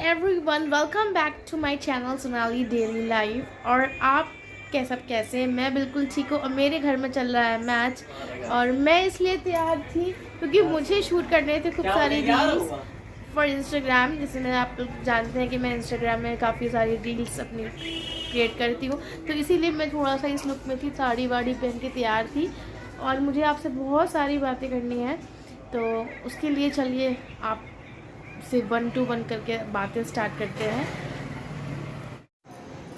Everyone, welcome back to my channel Sonali daily life. और आप कैसे मैं बिल्कुल ठीक हूँ। और मेरे घर में चल रहा है मैच और मैं इसलिए तैयार थी क्योंकि मुझे शूट करने थे खूब सारी रील्स फॉर इंस्टाग्राम। जैसे मैं आप लोग जानते हैं कि मैं इंस्टाग्राम में काफ़ी सारी रील्स अपनी क्रिएट करती हूँ, तो इसीलिए मैं थोड़ा सा इस लुक में थी, साड़ी वाड़ी पहन के तैयार थी। और मुझे आपसे बहुत सारी बातें करनी है, तो उसके लिए चलिए आप से 1 to 1 करके बातें स्टार्ट करते हैं।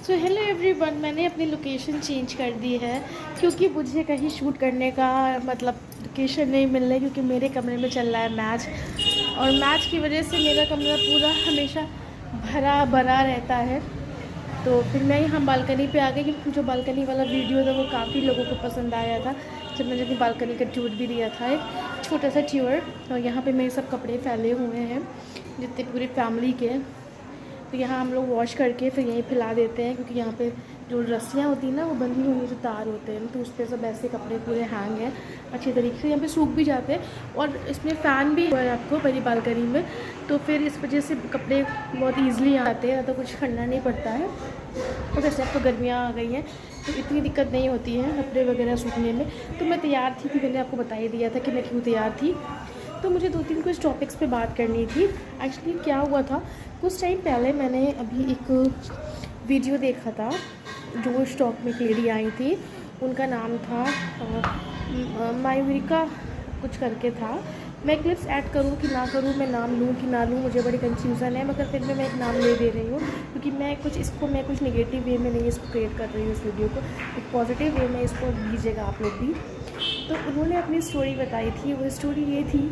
सो हेलो एवरीवन, मैंने अपनी लोकेशन चेंज कर दी है क्योंकि मुझे कहीं शूट करने का मतलब लोकेशन नहीं मिल रही, क्योंकि मेरे कमरे में चल रहा है मैच। और मैच की वजह से मेरा कमरा पूरा हमेशा भरा भरा रहता है। तो फिर मैं यहाँ बालकनी पे आ गई, क्योंकि जो बालकनी वाला वीडियो था वो काफ़ी लोगों को पसंद आया था, जब मैंने अपनी बालकनी का टूर भी दिया था, एक छोटा सा टूर। और यहाँ पे मेरे सब कपड़े फैले हुए हैं जितने पूरी फैमिली के। तो यहाँ हम लोग वॉश करके फिर यहीं फैला देते हैं, क्योंकि यहाँ पे जो रस्सियाँ होती हैं ना वो बंधी हुई जो तार होते हैं, तो उस पर सब ऐसे कपड़े पूरे हैंग हैं अच्छे तरीके से, यहाँ पे सूख भी जाते हैं। और इसमें फ़ैन भी है आपको मेरी बालकनी में, तो फिर इस वजह से कपड़े बहुत ईजिली आते हैं, तो कुछ करना नहीं पड़ता है। और वैसे अब तो गर्मियाँ आ गई हैं तो इतनी दिक्कत नहीं होती है कपड़े वगैरह सूखने में। तो मैं तैयार थी, मैंने आपको बता ही दिया था कि मैं क्यों तैयार थी। तो मुझे 2-3 कुछ टॉपिक्स पे बात करनी थी। एक्चुअली क्या हुआ था, कुछ टाइम पहले मैंने अभी एक वीडियो देखा था, जो स्टॉक में लेडी आई थी, उनका नाम था मायूरिका कुछ करके था। मैं क्लिप्स ऐड करूँ कि ना करूँ, मैं नाम लूँ कि ना लूँ, मुझे बड़ी कन्फ्यूज़न है, मगर फिर भी मैं एक नाम ले दे रही हूँ, क्योंकि मैं कुछ नेगेटिव वे में नहीं इसको क्रिएट कर रही हूँ। इस वीडियो को एक पॉजिटिव वे में इसको लीजिएगा आप लोग भी। तो उन्होंने अपनी स्टोरी बताई थी। वो स्टोरी ये थी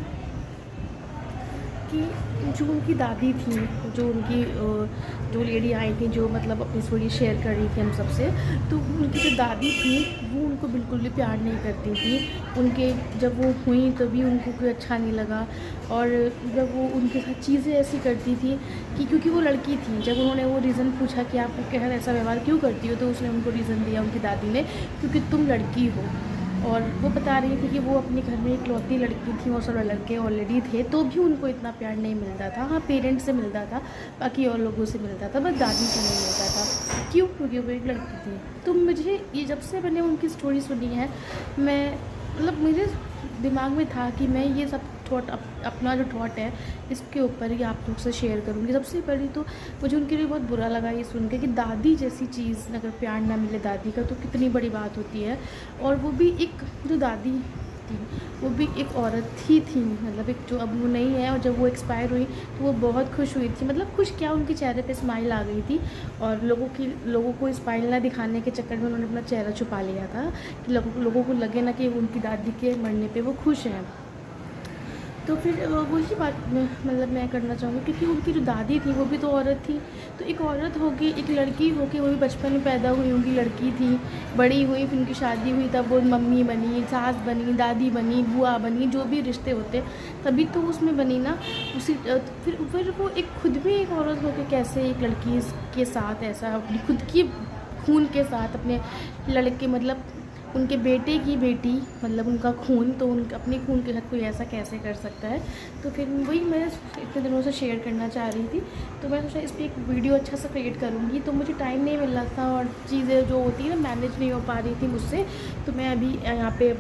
कि जो उनकी दादी थी, जो लेडी आई थी, जो मतलब अपनी स्टोरी शेयर कर रही थी हम सबसे, तो उनकी जो दादी थी वो उनको बिल्कुल भी प्यार नहीं करती थी। जब वो हुई तभी उनको कोई अच्छा नहीं लगा। और जब वो उनके साथ चीज़ें ऐसी करती थी कि क्योंकि वो लड़की थी, जब उन्होंने वो रीज़न पूछा कि आप उनके साथ ऐसा व्यवहार क्यों करती हो, तो उसने उनको रीज़न दिया उनकी दादी ने, क्योंकि तुम लड़की हो। और वो बता रही थी कि वो अपने घर में इकलौती लड़की थी और सारे लड़के ऑलरेडी थे, तो भी उनको इतना प्यार नहीं मिलता था। हाँ, पेरेंट्स से मिलता था, बाकी और लोगों से मिलता था, बस दादी से नहीं मिलता था। क्यों? क्योंकि वो एक लड़की थी। तो मुझे ये, जब से मैंने उनकी स्टोरी सुनी है, मैं मतलब मेरे दिमाग में था कि मैं ये सब थॉट अपना जो थॉट है इसके ऊपर ही आप लोग से शेयर करूँगी। सबसे पहले तो मुझे उनके लिए बहुत बुरा लगा ये सुन के कि दादी जैसी चीज़ अगर प्यार ना मिले दादी का, तो कितनी बड़ी बात होती है। और वो भी एक जो दादी थी वो भी एक औरत ही थी, मतलब एक जो अब वो नहीं है। और जब वो एक्सपायर हुई तो वो बहुत खुश हुई थी, मतलब खुश क्या, उनके चेहरे पे स्माइल आ गई थी। और लोगों को स्माइल ना दिखाने के चक्कर में उन्होंने अपना चेहरा छुपा लिया था कि लोगों को लगे ना कि उनकी दादी के मरने पे वो खुश हैं। तो फिर वही बात मैं करना चाहूँगी, क्योंकि उनकी जो दादी थी वो भी तो औरत थी। तो एक औरत होके, एक लड़की होके, वो भी बचपन में पैदा हुई, उनकी लड़की थी, बड़ी हुई, फिर उनकी शादी हुई, तब वो मम्मी बनी, सास बनी, दादी बनी, बुआ बनी, जो भी रिश्ते होते तभी तो उसमें बनी ना। फिर वो एक खुद भी एक औरत होके कैसे एक लड़की के साथ ऐसा, अपनी खुद की खून के साथ अपने लड़के, मतलब उनके बेटे की बेटी, मतलब उनका खून, तो उनका अपने खून के साथ कोई ऐसा कैसे कर सकता है। तो फिर वही मैं इतने दिनों से शेयर करना चाह रही थी। तो मैं सोचा इस पर एक वीडियो अच्छा सा क्रिएट करूँगी, तो मुझे टाइम नहीं मिल रहा था और चीज़ें जो होती है ना मैनेज नहीं हो पा रही थी मुझसे। तो मैं अभी यहाँ पे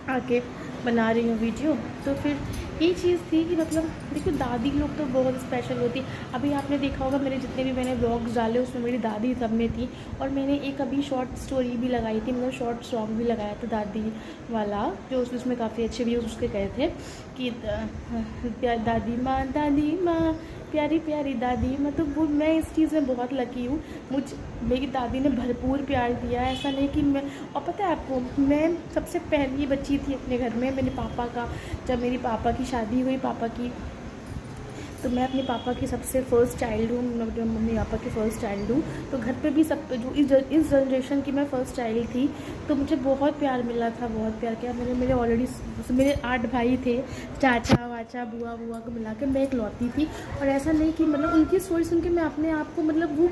आके बना रही हूँ वीडियो। तो फिर यही चीज़ थी कि मतलब देखो, दादी लोग तो बहुत स्पेशल होती। अभी आपने देखा होगा मेरे जितने भी मैंने व्लॉग्स डाले उसमें मेरी दादी सब में थी। और मैंने एक अभी शॉर्ट स्टोरी भी लगाई थी, मतलब शॉर्ट सॉन्ग भी लगाया था दादी वाला, जो उसमें काफ़ी अच्छे व्यूज़ उसके गए थे कि दादी माँ प्यारी प्यारी दादी। मतलब वो, मैं इस चीज़ में बहुत लकी हूँ, मेरी दादी ने भरपूर प्यार दिया। ऐसा नहीं कि मैं, और पता है आपको, मैं सबसे पहली बच्ची थी अपने घर में। मेरे पापा का, जब मेरी पापा की शादी हुई पापा की, तो मैं अपने पापा की सबसे फर्स्ट चाइल्ड हूँ, मम्मी पापा की फ़र्स्ट चाइल्ड हूँ। तो घर पे भी सब जो इस जनरेशन की मैं फ़र्स्ट चाइल्ड थी, तो मुझे बहुत प्यार मिला था, बहुत प्यार किया। मेरे ऑलरेडी मेरे 8 भाई थे, चाचा वाचा बुआ को मिला के मैं इकलौती थी। और ऐसा नहीं कि मतलब उनकी स्टोरी सुन के मैं अपने आप को, मतलब वो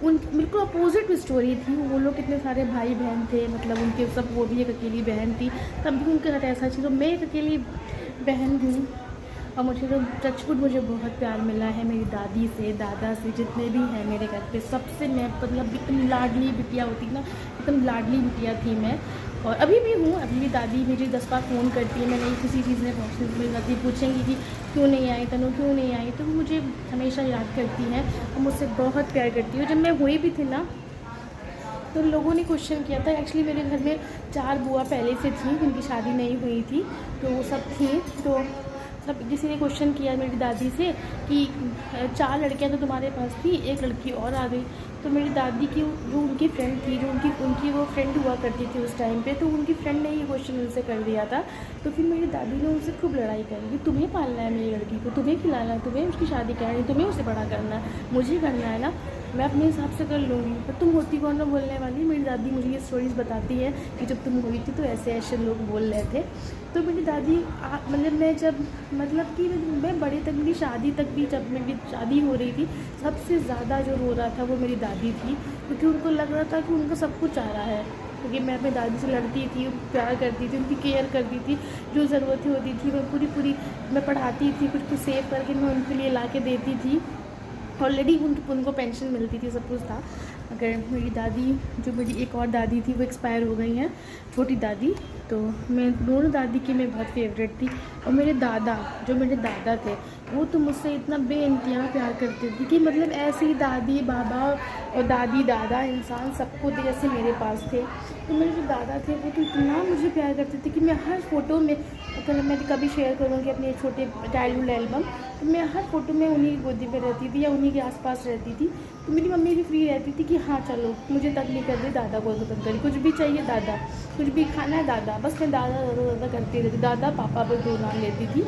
बिल्कुल अपोजिट स्टोरी थी। वो लोग कितने सारे भाई बहन थे, मतलब उनके सब, वो भी एक अकेली बहन थी, तब भी उनके साथ ऐसा चीज़। तो मैं एक अकेली बहन हूँ और मुझे तो टचवुड मुझे बहुत प्यार मिला है मेरी दादी से, दादा से, जितने भी हैं मेरे घर पे सबसे मैं मतलब एकदम लाडली बिटिया होती ना, एकदम लाडली बिटिया थी मैं। और अभी भी हूँ, अभी भी दादी मुझे 10 बार फ़ोन करती है, मैं नहीं किसी चीज़ में पहुँचती, मेरी दादी पूछेंगी कि क्यों नहीं आई तनु, क्यों नहीं आई, तो वो मुझे हमेशा याद करती हैं और मुझसे बहुत प्यार करती है। जब मैं हुई भी थी ना तो लोगों ने क्वेश्चन किया था, एक्चुअली मेरे घर में 4 बुआ पहले से थी, उनकी शादी नहीं हुई थी, तो वो सब थी। तो सब किसी ने क्वेश्चन किया मेरी दादी से कि 4 लड़कियां तो तुम्हारे पास थी, एक लड़की और आ गई। तो मेरी दादी की जो उनकी फ्रेंड थी, जो उनकी वो फ्रेंड हुआ करती थी उस टाइम पे, तो उनकी फ्रेंड ने ये क्वेश्चन उनसे कर दिया था। तो फिर मेरी दादी ने उनसे खूब लड़ाई करी कि तुम्हें पालना है मेरी लड़की को, तुम्हें खिलाना है, तुम्हें उसकी शादी करनी है, तुम्हें उसे बड़ा करना है, मुझे करना है ना, मैं अपने हिसाब से कर लूँगी, पर तुम होती कौन ना बोलने वाली। मेरी दादी मुझे ये स्टोरीज़ बताती है कि जब तुम हुई थी तो ऐसे ऐसे लोग बोल रहे थे। तो मेरी दादी मतलब मैं जब मतलब कि मैं बड़े तक, मेरी शादी तक भी, जब मेरी शादी हो रही थी सबसे ज़्यादा जो रो रहा था वो मेरी दादी थी, क्योंकि उनको लग रहा था कि उनका सब कुछ आ रहा है, क्योंकि मैं अपनी दादी से लड़ती थी, प्यार करती थी, उनकी केयर करती थी, जो ज़रूरतें होती थी मैं पूरी मैं पढ़ाती थी, कुछ सेव करके मैं उनके लिए ला के देती थी। ऑलरेडी उनको पेंशन मिलती थी, सब कुछ था। अगर मेरी दादी, जो मेरी एक और दादी थी वो एक्सपायर हो गई हैं, छोटी दादी, तो मैं दोनों दादी की मैं बहुत फेवरेट थी। और मेरे दादा, जो मेरे दादा थे, वो तो मुझसे इतना बेइंतहा प्यार करते थे कि मतलब ऐसी दादी बाबा और दादी दादा इंसान सबको थे जैसे मेरे पास थे। तो मेरे जो दादा थे वो तो इतना मुझे प्यार करते थे कि मैं हर फ़ोटो में, अगर मैं कभी शेयर करूँगी अपने छोटे चाइल्डहुड एल्बम, तो मैं हर फ़ोटो में उन्हीं की गोदी में रहती थी या उन्हीं के आसपास रहती थी। तो मेरी मम्मी भी फ्री रहती थी कि हाँ चलो मुझे तक नहीं कर दे, दादा को पसंद करी, कुछ भी चाहिए दादा, कुछ भी खाना है दादा, बस मैं दादा दादा दादा करती रहती, दादा पापा पर 2 नाम लेती थी।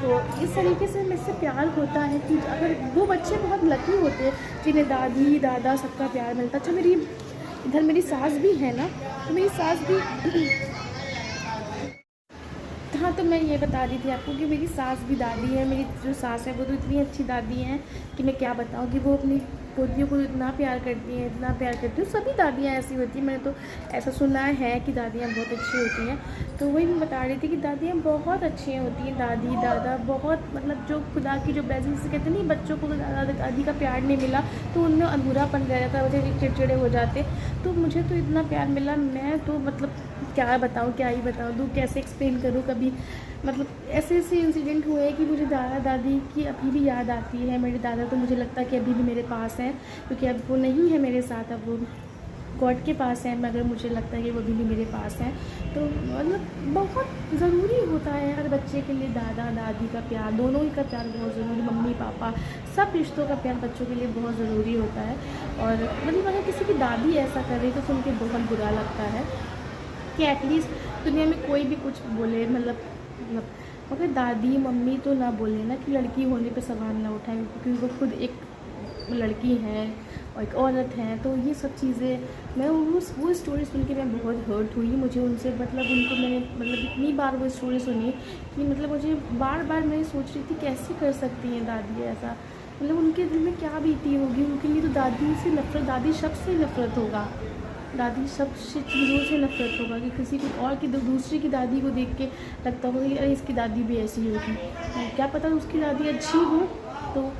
तो इस तरीके से मुझसे प्यार होता है कि अगर वो बच्चे बहुत लकी होते हैं जिन्हें दादी दादा सबका प्यार मिलता। अच्छा मेरी इधर मेरी सास भी है ना, तो मेरी सास भी हाँ, तो मैं ये बता रही थी आपको कि मेरी सास भी दादी है। मेरी जो सास है वो तो इतनी अच्छी दादी हैं कि मैं क्या बताऊँ, कि वो अपनी पोतियों को इतना प्यार करती हैं, इतना प्यार करती हैं। सभी दादियाँ ऐसी होती हैं, मैंने तो ऐसा सुना है कि दादियाँ बहुत अच्छी होती हैं। तो वही मैं बता रही थी कि दादियाँ बहुत अच्छी होती हैं, दादी दादा बहुत, मतलब जो खुदा की जो ब्लेसिंग से कहते नहीं, बच्चों को दादा दादी का प्यार नहीं मिला तो उनमें अधूरापन रह जाता, वजह चिड़चिड़े हो जाते। तो मुझे तो इतना प्यार मिला, मैं तो मतलब क्या बताऊँ, क्या ही बताऊँ दूँ, कैसे एक्सप्लेन करूँ। कभी मतलब ऐसे ऐसे इंसिडेंट हुए हैं कि मुझे दादा दादी की अभी भी याद आती है। मेरे दादा तो मुझे लगता है कि अभी भी मेरे पास हैं, क्योंकि अब वो नहीं है मेरे साथ, अब वो गॉड के पास है, मगर मुझे लगता है कि वो अभी भी मेरे पास हैं। तो मतलब बहुत ज़रूरी होता है हर बच्चे के लिए दादा दादी का प्यार, दोनों ही का प्यार बहुत ज़रूरी, मम्मी पापा सब रिश्तों का प्यार बच्चों के लिए बहुत ज़रूरी होता है। और मतलब अगर किसी की दादी ऐसा करे तो सुन के बहुत बुरा लगता है कि एटलीस्ट दुनिया में कोई भी कुछ बोले, मतलब मगर दादी मम्मी तो ना बोले ना कि लड़की होने पे सवाल ना उठाएं, क्योंकि वो खुद एक लड़की हैं और एक औरत हैं। तो ये सब चीज़ें मैं वो स्टोरी सुन के मैं बहुत हर्ट हुई। मुझे उनसे मतलब उनको मैंने मतलब इतनी बार वो स्टोरी सुनी कि मतलब मुझे बार बार मैं सोच रही थी कैसे कर सकती हैं दादी ऐसा, मतलब उनके दिल में क्या बीती होगी। उनके लिए तो दादी से नफरत, दादी शब्द से नफरत होगा, दादी सब चीज़ों से नफरत होगा कि किसी को और की दूसरे की दादी को देख के लगता होगा कि अरे इसकी दादी भी ऐसी होगी। क्या पता उसकी दादी अच्छी हो, तो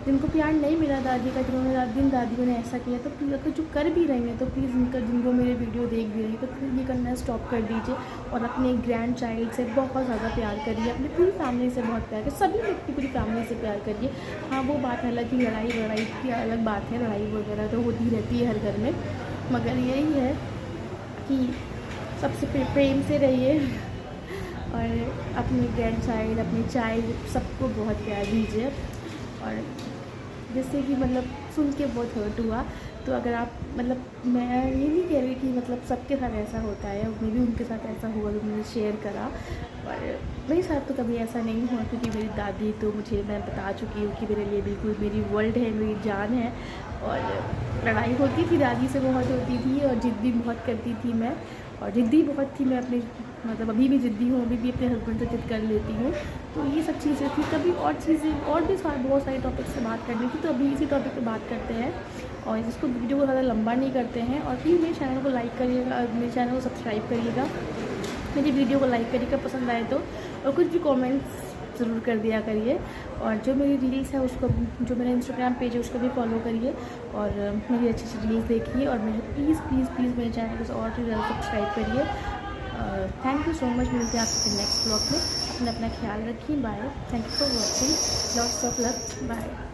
जिनको प्यार नहीं मिला दादी का, जिन्होंने दादियों ने ऐसा किया, तो प्लीज़ अगर जो कर भी रही हैं तो प्लीज़ जिनको मेरे वीडियो देख भी रही है तो प्लीज़ ये करना स्टॉप कर दीजिए और अपने ग्रैंड चाइल्ड से बहुत ज़्यादा प्यार करिए, अपनी पूरी फैमिली से बहुत प्यार करिए, सभी लोग की पूरी फैमिली से प्यार करिए। हाँ वो बात है अलग, की लड़ाई की अलग बात है, लड़ाई वगैरह तो होती रहती है हर घर में, मगर यही है कि सबसे प्रेम से रहिए और अपने ग्रैंड चाइल्ड, अपने चाइल्ड सबको बहुत प्यार दीजिए। और जैसे कि मतलब सुन के बहुत हर्ट हुआ, तो अगर आप मतलब मैं ये नहीं कह रही कि मतलब सबके साथ ऐसा होता है, मे भी उनके साथ ऐसा हुआ तो मैंने शेयर करा, और मेरे साथ तो कभी ऐसा नहीं हुआ, क्योंकि मेरी दादी तो मुझे, मैं बता चुकी हूँ कि मेरे लिए बिल्कुल मेरी वर्ल्ड है, मेरी जान है। और लड़ाई होती थी दादी से बहुत होती थी, और जिद भी बहुत करती थी मैं, और ज़िद्दी बहुत थी मैं अपने, मतलब अभी भी ज़िद्दी हूँ, अभी भी अपने हस्बैंड से जिद कर लेती हूँ। तो ये सब चीज़ें थी। कभी और चीज़ें और भी बहुत सारे टॉपिक से बात करनी थी, तो अभी इसी टॉपिक पे बात करते हैं और इसको वीडियो को ज़्यादा लंबा नहीं करते हैं। और प्लीज़ मेरे चैनल को लाइक करिएगा, मेरे चैनल को सब्सक्राइब करिएगा, मेरी वीडियो को लाइक करिएगा पसंद आए तो, और कुछ भी कमेंट्स ज़रूर कर दिया करिए। और जो मेरी रील्स है उसको, जो मेरा इंस्टाग्राम पेज है उसको भी फॉलो करिए और मेरी अच्छी अच्छी रील्स देखिए और मेरे प्लीज़ प्लीज़ प्लीज़ मेरे चैनल को और भी ज़्यादा सब्सक्राइब करिए। Thank you so much. मिलते हैं आपसे नेक्स्ट ब्लॉग में। अपना ख्याल रखिए। Bye. Thank you for watching. Lots of love. Bye.